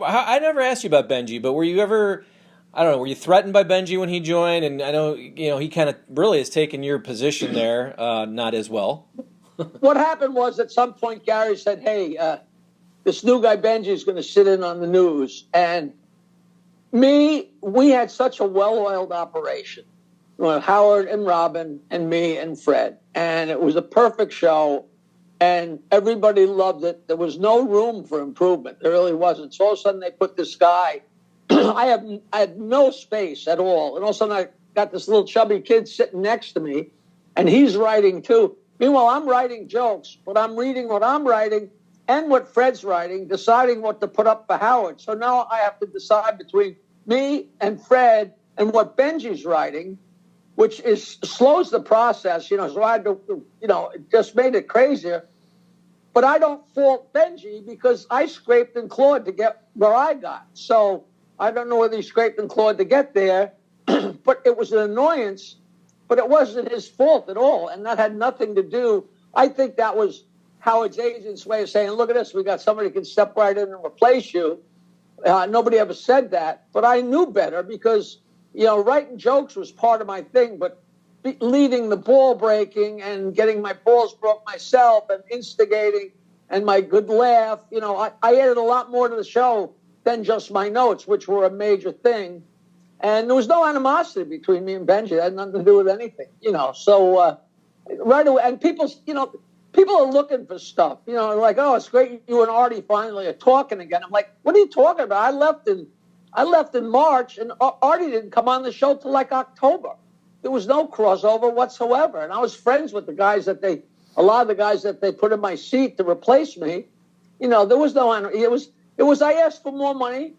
I never asked you about Benji, but were you ever, I don't know, were you threatened by Benji when he joined? And I know, he kind of really has taken your position there, not as well. What happened was at some point Gary said, hey, this new guy Benji is going to sit in on the news. And we had such a well-oiled operation. Howard and Robin and me and Fred. And it was a perfect show. And everybody loved it. There was no room for improvement. There really wasn't. So all of a sudden they put this guy. I had no space at all. And all of a sudden I got this little chubby kid sitting next to me. And he's writing too. Meanwhile, I'm writing jokes. But I'm reading what I'm writing and what Fred's writing, deciding what to put up for Howard. So now I have to decide between me and Fred and what Benji's writing, which slows the process, so I had to, it just made it crazier. But I don't fault Benji because I scraped and clawed to get where I got. So I don't know whether he scraped and clawed to get there, but it was an annoyance, but it wasn't his fault at all. And that had nothing to do. I think that was Howard's agent's way of saying, look at this, we got somebody who can step right in and replace you. Nobody ever said that, but I knew better because, writing jokes was part of my thing, but leading the ball breaking and getting my balls broke myself and instigating and my good laugh, I added a lot more to the show than just my notes, which were a major thing. And there was no animosity between me and Benji. It had nothing to do with anything, so right away. And people are looking for stuff, like, oh, it's great you and Artie finally are talking again. I'm like, what are you talking about? I left in March, and Artie didn't come on the show till like October. There was no crossover whatsoever, and I was friends with a lot of the guys that they put in my seat to replace me. There was no. It was. I asked for more money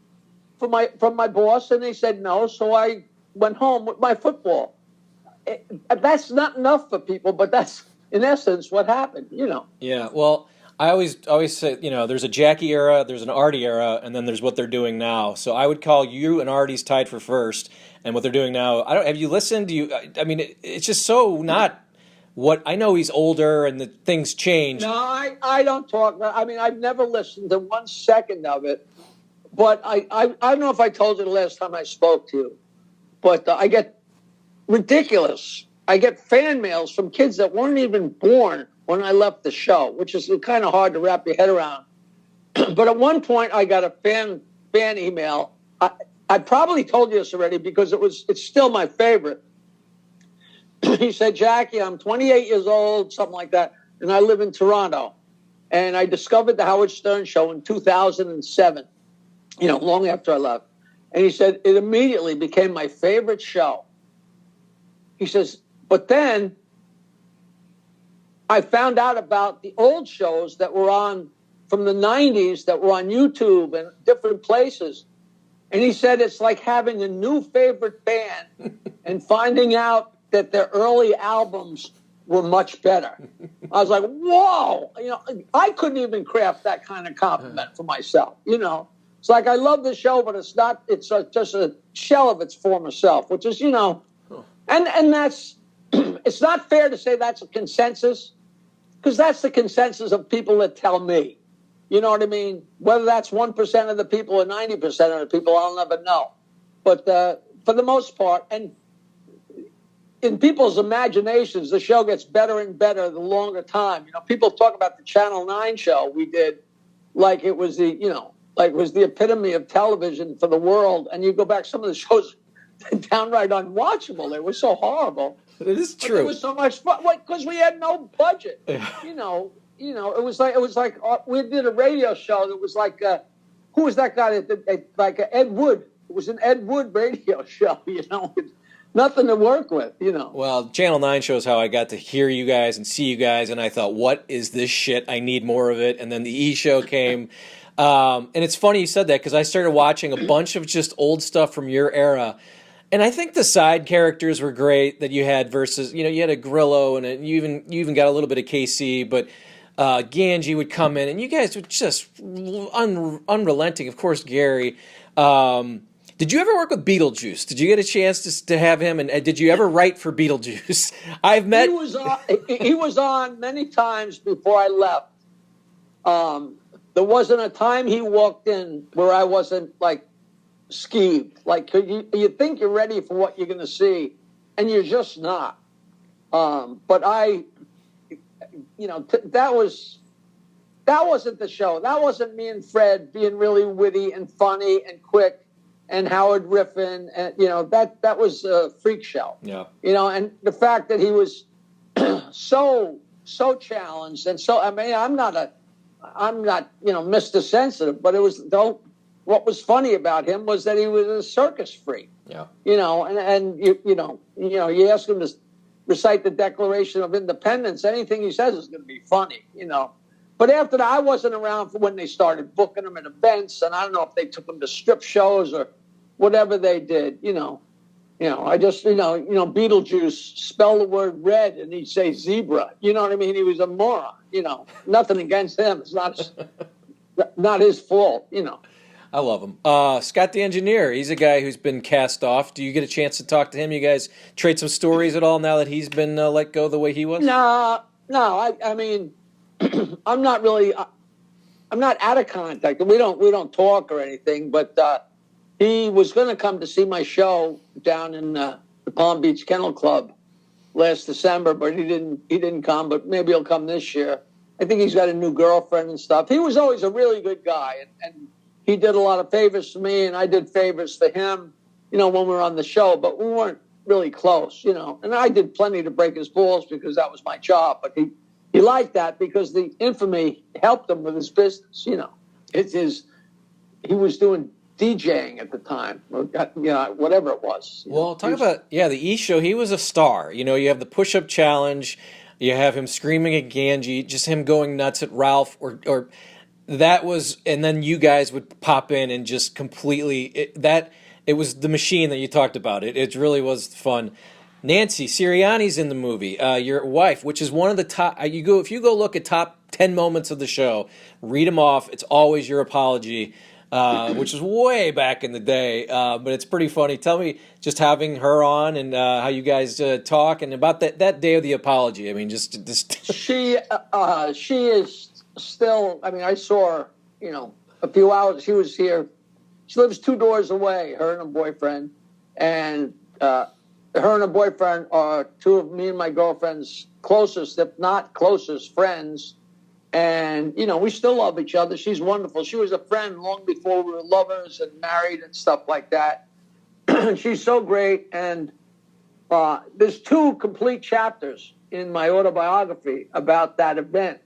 from my boss, and they said no. So I went home with my football. That's not enough for people, but that's in essence what happened. Yeah. Well, I always say, there's a Jackie era, there's an Artie era, and then there's what they're doing now. So I would call you and Artie's tied for first, and what they're doing now. Have you listened? It's just so not what I know. He's older, and the things change. No, I don't talk. I've never listened to 1 second of it, but I don't know if I told you the last time I spoke to you, but I get ridiculous. I get fan mails from kids that weren't even born when I left the show, which is kind of hard to wrap your head around. But at one point, I got a fan email. I probably told you this already because it's still my favorite. He said, Jackie, I'm 28 years old, something like that, and I live in Toronto. And I discovered the Howard Stern show in 2007, long after I left. And he said, it immediately became my favorite show. He says, but then I found out about the old shows that were on from the 90s that were on YouTube and different places. And he said it's like having a new favorite band and finding out that their early albums were much better. I was like, whoa, I couldn't even craft that kind of compliment for myself. It's like, I love the show, but it's just a shell of its former self, which is, and that's, it's not fair to say that's a consensus, because that's the consensus of people that tell me. You know what I mean? Whether that's 1% of the people or 90% of the people, I'll never know. But for the most part, and in people's imaginations, the show gets better and better the longer time. People talk about the Channel 9 show we did like it was the epitome of television for the world. And you go back, some of the shows downright unwatchable. They were so horrible. It is true. But it was so much fun because we had no budget. It was like we did a radio show that was like who was that guy that did like Ed Wood? It was an Ed Wood radio show. With nothing to work with. Well, Channel 9 shows how I got to hear you guys and see you guys, and I thought, what is this shit? I need more of it. And then the E! Show came. And it's funny you said that because I started watching a bunch of just old stuff from your era. And I think the side characters were great that you had versus, you had a Grillo and you even got a little bit of KC, but Ganji would come in and you guys were just unrelenting. Of course, Gary. Did you ever work with Beetlejuice? Did you get a chance to have him? And did you ever write for Beetlejuice? I've met. He was on many times before I left. there wasn't a time he walked in where I wasn't like skeeved. Like you think you're ready for what you're going to see, and you're just not. But that wasn't the show. That wasn't me and Fred being really witty and funny and quick, and Howard riffing, and that was a freak show. Yeah. And the fact that he was so challenged, and so I'm not Mr. Sensitive, but what was funny about him was that he was a circus freak. Yeah. And you ask him to recite the Declaration of Independence, anything he says is going to be funny. But after that, I wasn't around for when they started booking him at events, and I don't know if they took him to strip shows or whatever they did. I just Beetlejuice, spell the word red, and he'd say zebra. You know what I mean? He was a moron. Nothing against him. It's not his fault. I love him. Scott the Engineer, he's a guy who's been cast off. Do you get a chance to talk to him? You guys trade some stories at all now that he's been let go the way he was? No. I mean, I'm not out of contact. We don't talk or anything, but he was going to come to see my show down in the Palm Beach Kennel Club last December, but he didn't come, but maybe he'll come this year. I think he's got a new girlfriend and stuff. He was always a really good guy, and he did a lot of favors for me, and I did favors for him, when we were on the show, but we weren't really close, and I did plenty to break his balls because that was my job, but he liked that because the infamy helped him with his business, he was doing DJing at the time, whatever it was. Well, talk about the E! Show. He was a star. You have the push-up challenge. You have him screaming at Ganji, just him going nuts at Ralph, or that was, and then you guys would pop in and just completely it was the machine that you talked about. It really was fun. Nancy Sirianni's in the movie. Your wife, which is one of the top. If you go look at top 10 moments of the show, read them off. It's always your apology. Which is way back in the day, but it's pretty funny. Tell me, just having her on and how you guys talk, and about that day of the apology. I mean, just she is still. I mean, I saw her, a few hours. She was here. She lives 2 doors away. Her and her boyfriend, and her and her boyfriend are 2 of me and my girlfriend's closest, if not closest, friends. And, we still love each other. She's wonderful. She was a friend long before we were lovers and married and stuff like that. She's so great. And there's 2 complete chapters in my autobiography about that event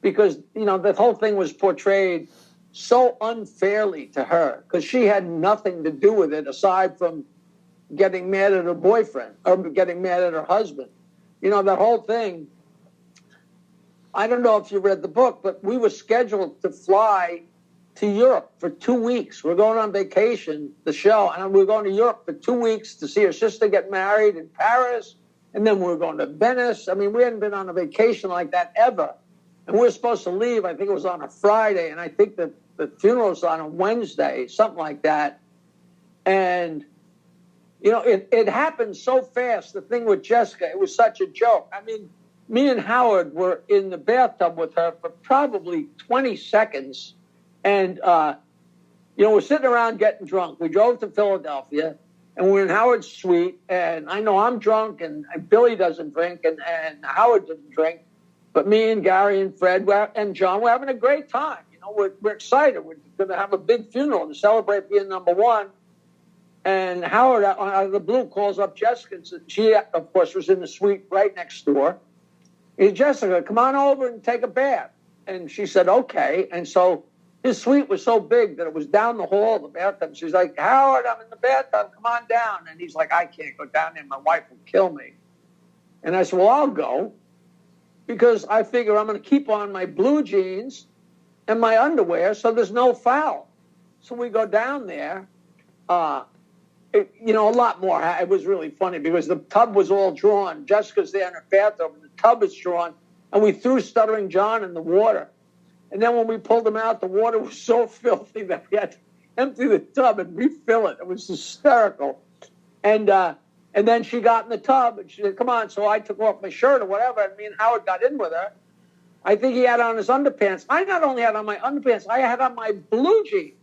because, the whole thing was portrayed so unfairly to her because she had nothing to do with it aside from getting mad at her boyfriend or getting mad at her husband. That whole thing. I don't know if you read the book, but we were scheduled to fly to Europe for 2 weeks. We're going on vacation, the show, and we're going to Europe for 2 weeks to see her sister get married in Paris, and then we're going to Venice. I mean, we hadn't been on a vacation like that ever. And we were supposed to leave, I think it was on a Friday, and I think that the funeral was on a Wednesday, something like that. And, it happened so fast, the thing with Jessica, it was such a joke. I mean, me and Howard were in the bathtub with her for probably 20 seconds. And, we're sitting around getting drunk. We drove to Philadelphia, and we're in Howard's suite. And I know I'm drunk, and Billy doesn't drink, and Howard doesn't drink. But me and Gary and Fred and John, we're having a great time. We're excited. We're going to have a big funeral to celebrate being number 1. And Howard, out of the blue, calls up Jessica. And she, of course, was in the suite right next door. Hey, Jessica, come on over and take a bath. And she said, okay. And so his suite was so big that it was down the hall, the bathtub. She's like, Howard, I'm in the bathtub. Come on down. And he's like, I can't go down there. My wife will kill me. And I said, well, I'll go because I figure I'm going to keep on my blue jeans and my underwear so there's no foul. So we go down there. A lot more. It was really funny because the tub was all drawn. Jessica's there in her bathroom, and the tub is drawn, and we threw Stuttering John in the water. And then when we pulled him out, the water was so filthy that we had to empty the tub and refill it. It was hysterical. And then she got in the tub, and she said, come on. So I took off my shirt or whatever, and me and Howard got in with her. I think he had on his underpants. I not only had on my underpants, I had on my blue jeans.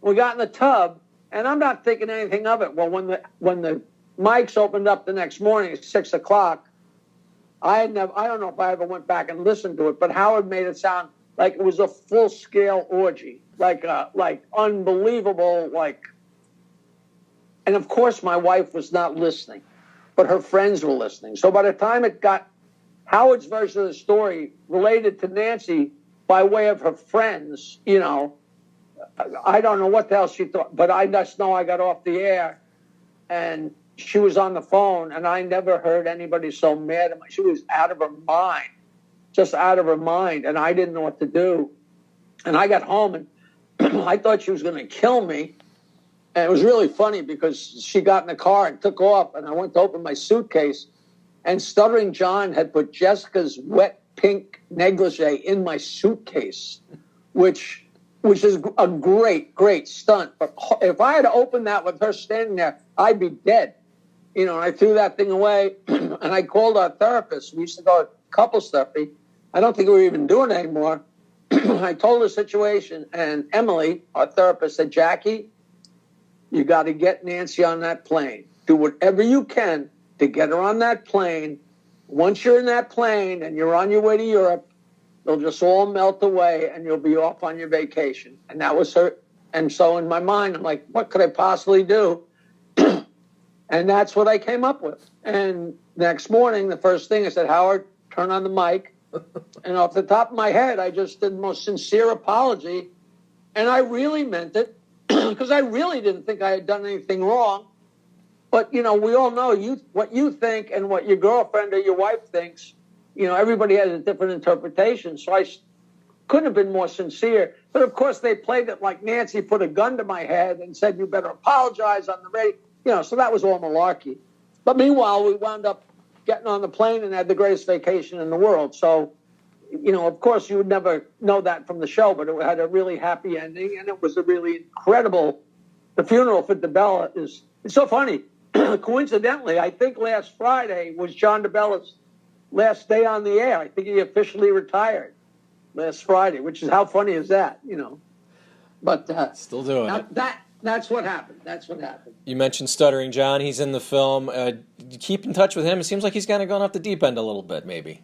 We got in the tub, and I'm not thinking anything of it. Well, when the mics opened up the next morning at 6 o'clock, I don't know if I ever went back and listened to it, but Howard made it sound like it was a full-scale orgy, like unbelievable, and of course my wife was not listening, but her friends were listening. So by the time it got Howard's version of the story related to Nancy by way of her friends, I don't know what the hell she thought, but I just know I got off the air and she was on the phone, and I never heard anybody so mad at me. She was out of her mind, just out of her mind, and I didn't know what to do. And I got home, and I thought she was going to kill me. And it was really funny because she got in the car and took off, and I went to open my suitcase, and Stuttering John had put Jessica's wet pink negligee in my suitcase, which is a great, great stunt. But if I had opened that with her standing there, I'd be dead. And I threw that thing away, and I called our therapist. We used to go to couples therapy. I don't think we were even doing it anymore. I told her the situation, and Emily, our therapist, said, Jackie, you got to get Nancy on that plane. Do whatever you can to get her on that plane. Once you're in that plane and you're on your way to Europe, they'll just all melt away, and you'll be off on your vacation. And that was her. And so in my mind, I'm like, what could I possibly do? And that's what I came up with. And next morning, the first thing I said, Howard, turn on the mic. And off the top of my head, I just did the most sincere apology. And I really meant it because I really didn't think I had done anything wrong. But, we all know what you think and what your girlfriend or your wife thinks. Everybody has a different interpretation. So I couldn't have been more sincere. But, of course, they played it like Nancy put a gun to my head and said, you better apologize on the radio. So that was all malarkey. But meanwhile, we wound up getting on the plane and had the greatest vacation in the world. So, of course, you would never know that from the show, but it had a really happy ending, and it was a really incredible. The funeral for DeBella it's so funny. Coincidentally, I think last Friday was John DeBella's last day on the air. I think he officially retired last Friday, which is how funny is that, But still doing it. That's what happened. That's what happened. You mentioned Stuttering John. He's in the film. You keep in touch with him. It seems like he's kind of gone off the deep end a little bit, maybe.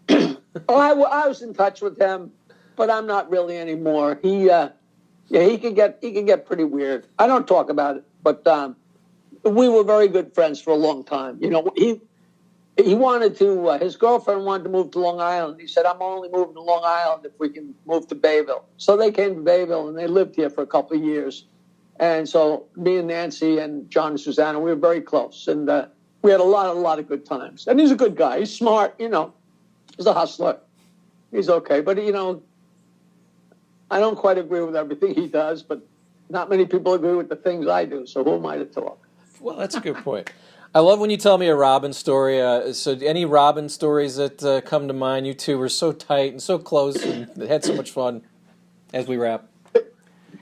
I was in touch with him, but I'm not really anymore. He can get pretty weird. I don't talk about it, but we were very good friends for a long time. He wanted to. His girlfriend wanted to move to Long Island. He said, "I'm only moving to Long Island if we can move to Bayville." So they came to Bayville, and they lived here for a couple of years. And so me and Nancy and John and Susanna, we were very close, and we had a lot of good times. And he's a good guy. He's smart, He's a hustler. He's okay. But, I don't quite agree with everything he does, but not many people agree with the things I do, so who am I to talk? Well, that's a good point. I love when you tell me a Robin story. So any Robin stories that come to mind? You two were so tight and so close and had so much fun as we wrap.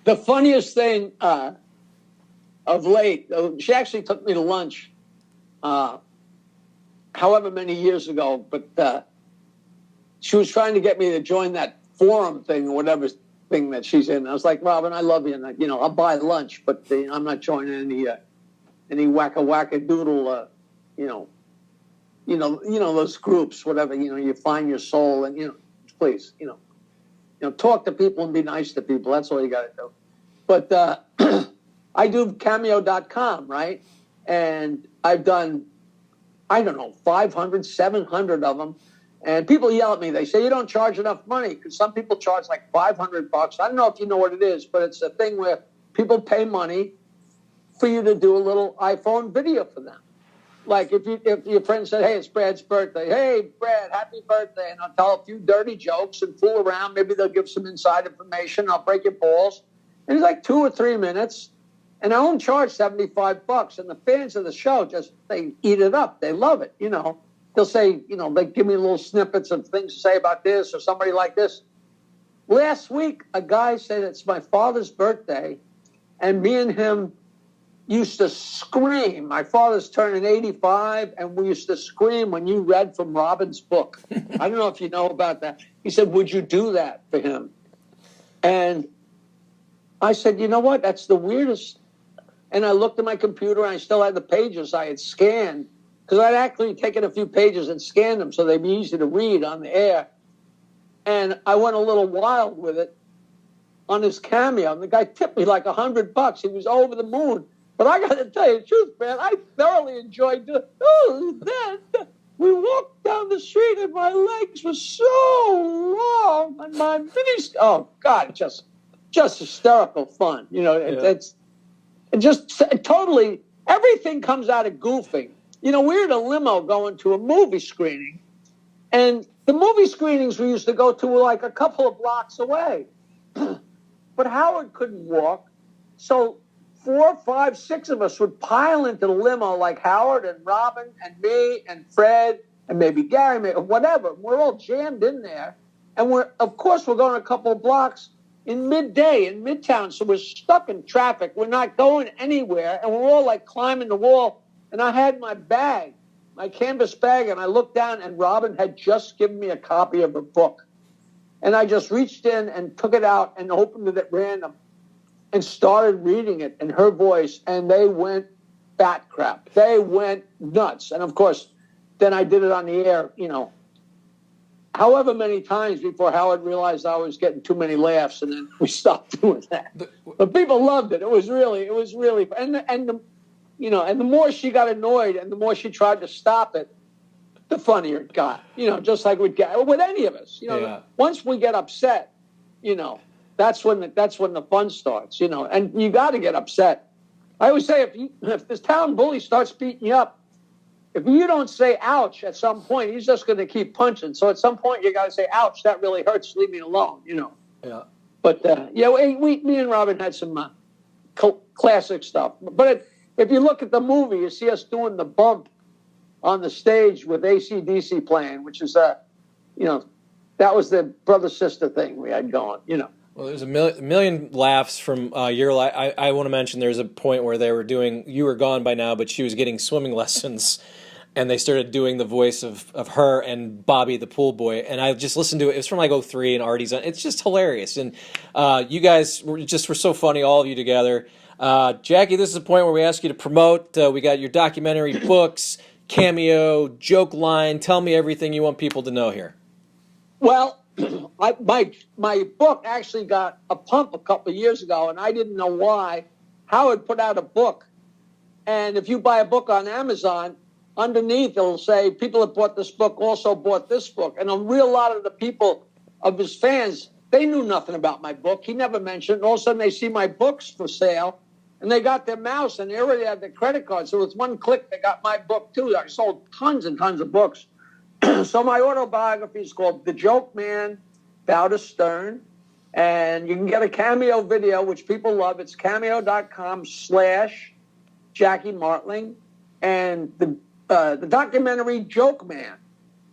The funniest thing of late, she actually took me to lunch however many years ago, but she was trying to get me to join that forum thing or whatever thing that she's in. I was like, Robin, I love you, and I'll buy lunch, but I'm not joining any wacka doodle, those groups, whatever. You find your soul, and please, talk to people and be nice to people. That's all you got to do. But I do Cameo.com, right? And I've done, 500, 700 of them. And people yell at me. They say, you don't charge enough money, because some people charge like $500. I don't know if you know what it is, but it's a thing where people pay money for you to do a little iPhone video for them. Like if your friend said, hey, it's Brad's birthday. Hey, Brad, happy birthday. And I'll tell a few dirty jokes and fool around. Maybe they'll give some inside information. I'll break your balls. And it's like 2 or 3 minutes. And I only charge $75. And the fans of the show they eat it up. They love it, They'll say, they give me little snippets of things to say about this or somebody like this. Last week, a guy said it's my father's birthday, and me and him, used to scream. My father's turning 85, and we used to scream when you read from Robin's book. I don't know if you know about that. He said, would you do that for him? And I said, you know what? That's the weirdest. And I looked at my computer, and I still had the pages I had scanned, because I'd actually taken a few pages and scanned them so they'd be easy to read on the air. And I went a little wild with it on his Cameo. And the guy tipped me like $100. He was over the moon. But I got to tell you the truth, man. I thoroughly enjoyed doing. Oh, then we walked down the street, and my legs were so long, and my mini. Oh God, just hysterical fun. You know, it's just totally everything comes out of goofing. You know, we were in a limo going to a movie screening, and the movie screenings we used to go to were like a couple of blocks away. But Howard couldn't walk, so 4, 5, 6 of us would pile into the limo, like Howard and Robin and me and Fred and maybe Gary, whatever. We're all jammed in there. And of course, we're going a couple of blocks in midday in Midtown. So we're stuck in traffic. We're not going anywhere. And we're all like climbing the wall. And I had my bag, my canvas bag, and I looked down, and Robin had just given me a copy of a book. And I just reached in and took it out and opened it at random and started reading it in her voice, and they went bat crap. They went nuts. And, of course, then I did it on the air, you know, however many times before Howard realized I was getting too many laughs, and then we stopped doing that. But people loved it. It was really, and the more she got annoyed and the more she tried to stop it, the funnier it got. You know, just like with any of us. You know, once we get upset, you know, that's when the fun starts, you know, and you got to get upset. I always say, if this town bully starts beating you up, if you don't say ouch at some point, he's just going to keep punching. So at some point, you got to say, ouch, that really hurts. Leave me alone, you know. Yeah. But, me and Robin had some classic stuff. But if you look at the movie, you see us doing the bump on the stage with AC/DC playing, which is, that was the brother-sister thing we had going, you know. Well, there's a million laughs from your life. I want to mention there's a point where they were doing, you were gone by now, but she was getting swimming lessons, and they started doing the voice of her and Bobby the pool boy, and I just listened to it. It was from like 03, and Artie's on. It's just hilarious, and you guys were so funny, all of you together. Jackie, this is a point where we ask you to promote. We got your documentary books, Cameo, joke line. Tell me everything you want people to know here. Well, my book actually got a pump a couple of years ago, and I didn't know why. Howard put out a book, and if you buy a book on Amazon, underneath it'll say people that bought this book also bought this book. And a real lot of the people of his fans, they knew nothing about my book. He never mentioned it. All of a sudden they see my books for sale, and they got their mouse, and they already had their credit card. So with one click, they got my book too. I sold tons and tons of books. So my autobiography is called The Joke Man, Bow to Stern. And you can get a Cameo video, which people love. It's cameo.com/Jackie Martling. And the documentary Joke Man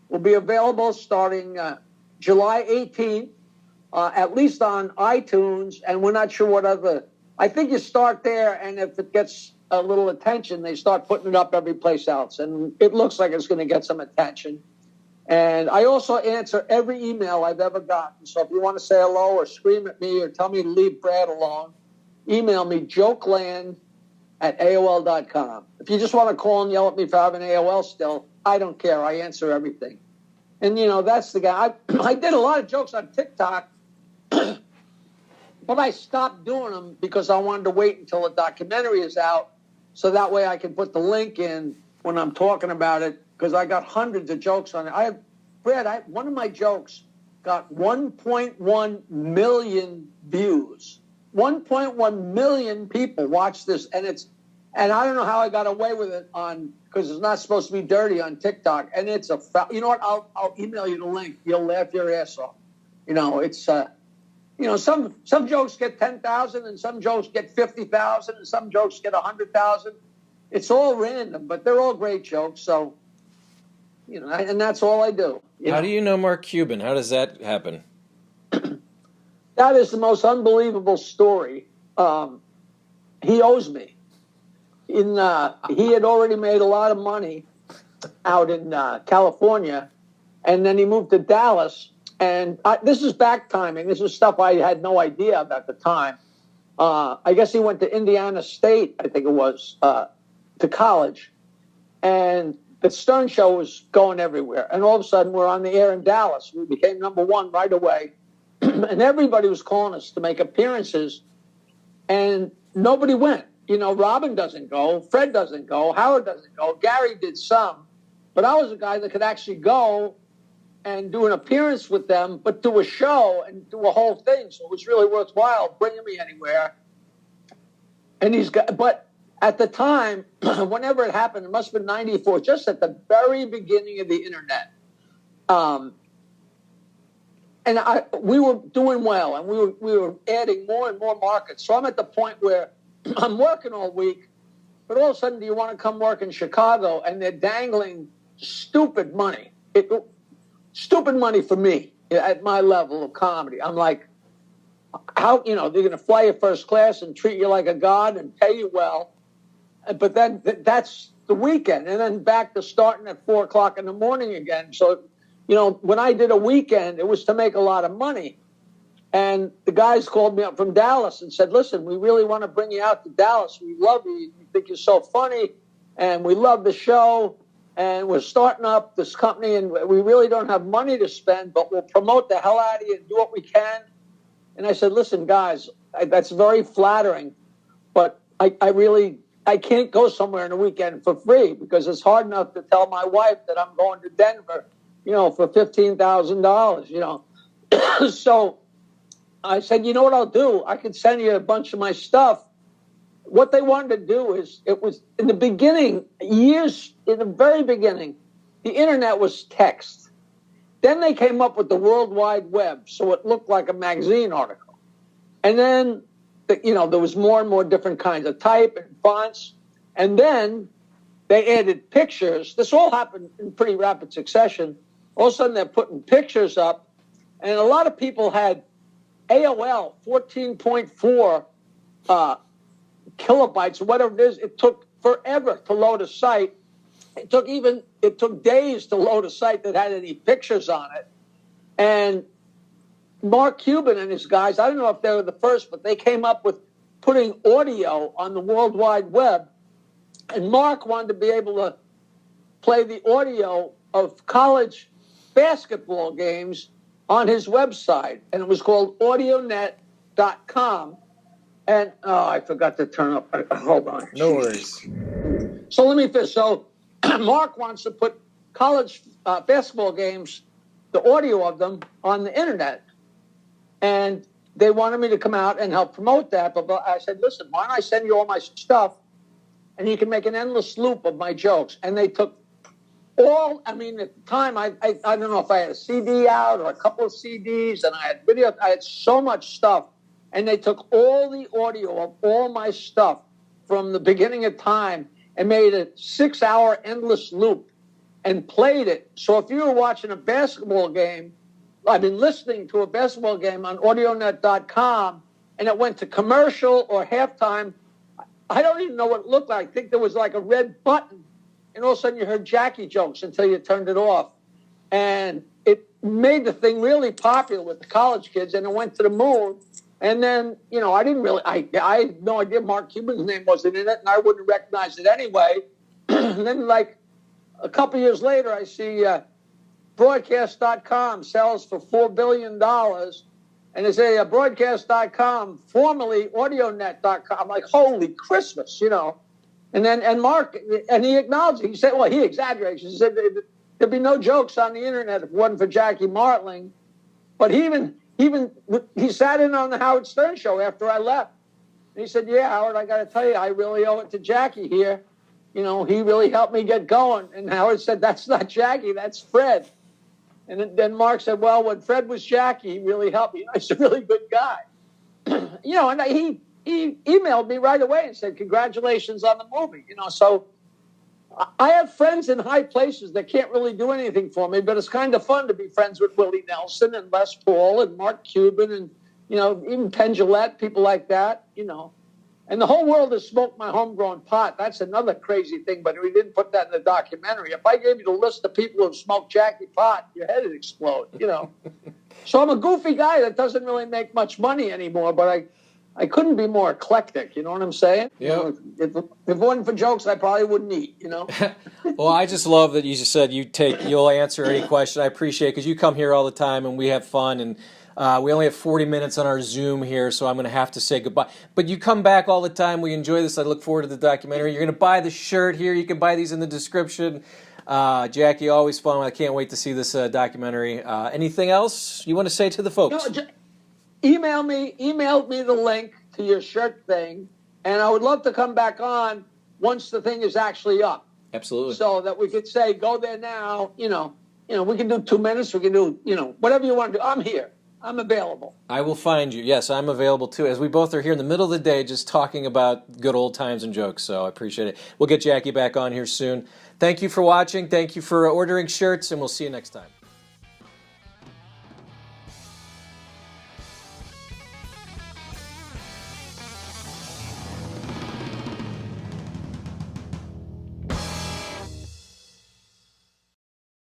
will be available starting July 18th, at least on iTunes. And we're not sure what other. I think you start there, and if it gets a little attention, they start putting it up every place else. And it looks like it's going to get some attention. And I also answer every email I've ever gotten. So if you want to say hello or scream at me or tell me to leave Brad alone, email me jokeland@AOL.com. If you just want to call and yell at me for having AOL still, I don't care. I answer everything. And, you know, that's the guy. I did a lot of jokes on TikTok, but I stopped doing them because I wanted to wait until the documentary is out so that way I can put the link in when I'm talking about it, because I got hundreds of jokes on it. One of my jokes got 1.1 million views. 1.1 million people watch this, and I don't know how I got away with it because it's not supposed to be dirty on TikTok, and it's you know what? I'll email you the link. You'll laugh your ass off. You know, it's some jokes get 10,000, and some jokes get 50,000, and some jokes get 100,000. It's all random, but they're all great jokes. So, you know, and that's all I do. How do you know Mark Cuban? How does that happen? That is the most unbelievable story. He owes me. he had already made a lot of money out in California, and then he moved to Dallas. And this is back timing. This is stuff I had no idea about at the time. I guess he went to Indiana State, I think it was, to college. And the Stern Show was going everywhere. And all of a sudden, we're on the air in Dallas. We became #1 right away. And everybody was calling us to make appearances. And nobody went. Robin doesn't go. Fred doesn't go. Howard doesn't go. Gary did some. But I was a guy that could actually go and do an appearance with them, but do a show and do a whole thing. So it was really worthwhile bringing me anywhere. And but at the time, whenever it happened, it must have been 94, just at the very beginning of the internet. And we were doing well, and we were adding more and more markets. So I'm at the point where I'm working all week, but all of a sudden, do you want to come work in Chicago? And they're dangling stupid money. Stupid money for me at my level of comedy. I'm like, how, they're going to fly you first class and treat you like a god and pay you well. But then that's the weekend. And then back to starting at 4 o'clock in the morning again. So, when I did a weekend, it was to make a lot of money. And the guys called me up from Dallas and said, listen, we really want to bring you out to Dallas. We love you. We think you're so funny. And we love the show. And we're starting up this company, and we really don't have money to spend, but we'll promote the hell out of you and do what we can. And I said, listen, guys, that's very flattering, but I can't go somewhere in a weekend for free, because it's hard enough to tell my wife that I'm going to Denver, for $15,000, So I said, you know what I'll do? I can send you a bunch of my stuff. What they wanted to do is, it was in the beginning, in the very beginning, the internet was text. Then they came up with the World Wide Web, so it looked like a magazine article. And then, there was more and more different kinds of type and fonts. And then they added pictures. This all happened in pretty rapid succession. All of a sudden, they're putting pictures up. And a lot of people had AOL 14.4 kilobytes or whatever it is. It took forever to load a site. It took days to load a site that had any pictures on it. And Mark Cuban and his guys, I don't know if they were the first, but they came up with putting audio on the World Wide Web. And Mark wanted to be able to play the audio of college basketball games on his website. And it was called audionet.com. And, I forgot to turn up. Hold on. No worries. So let me finish. So Mark wants to put college basketball games, the audio of them, on the internet. And they wanted me to come out and help promote that. But I said, listen, why don't I send you all my stuff, and you can make an endless loop of my jokes. And they took at the time, I don't know if I had a CD out or a couple of CDs, and I had video. I had so much stuff. And they took all the audio of all my stuff from the beginning of time and made a 6-hour endless loop and played it. So if you were watching a basketball game, listening to a basketball game on audionet.com, and it went to commercial or halftime, I don't even know what it looked like. I think there was like a red button, and all of a sudden you heard Jackie jokes until you turned it off. And it made the thing really popular with the college kids, and it went to the moon. And then, I had no idea Mark Cuban's name wasn't in it, and I wouldn't recognize it anyway. And then, like, a couple years later, I see broadcast.com sells for $4 billion. And they say broadcast.com, formerly audionet.com. I'm like, holy Christmas, And Mark, and he acknowledged it. He said, well, he exaggerates. He said there'd be no jokes on the internet if it wasn't for Jackie Martling. But he sat in on the Howard Stern show after I left. And he said, yeah, Howard, I got to tell you, I really owe it to Jackie here. He really helped me get going. And Howard said, that's not Jackie, that's Fred. And then Mark said, well, when Fred was Jackie, he really helped me. He's a really good guy. And he emailed me right away and said, congratulations on the movie. So I have friends in high places that can't really do anything for me, but it's kind of fun to be friends with Willie Nelson and Les Paul and Mark Cuban and, even Penn Jillette, people like that, And the whole world has smoked my homegrown pot. That's another crazy thing, but we didn't put that in the documentary. If I gave you the list of people who've smoked Jackie pot, your head would explode, you know. So I'm a goofy guy that doesn't really make much money anymore, but I couldn't be more eclectic, you know what I'm saying? Yeah. You know, if it wasn't for jokes, I probably wouldn't eat, you know? Well, I just love that you just said you'll answer any question. I appreciate it because you come here all the time and we have fun, and we only have 40 minutes on our Zoom here, so I'm going to have to say goodbye. But you come back all the time. We enjoy this. I look forward to the documentary. You're going to buy the shirt here. You can buy these in the description. Jackie, always fun. I can't wait to see this documentary. Anything else you want to say to the folks? No, email me the link to your shirt thing, and I would love to come back on once the thing is actually up. Absolutely. So that we could say, go there now, you know, we can do 2 minutes, we can do, whatever you want to do. I'm here. I'm available. I will find you. Yes, I'm available too, as we both are here in the middle of the day just talking about good old times and jokes, so I appreciate it. We'll get Jackie back on here soon. Thank you for watching. Thank you for ordering shirts, and we'll see you next time.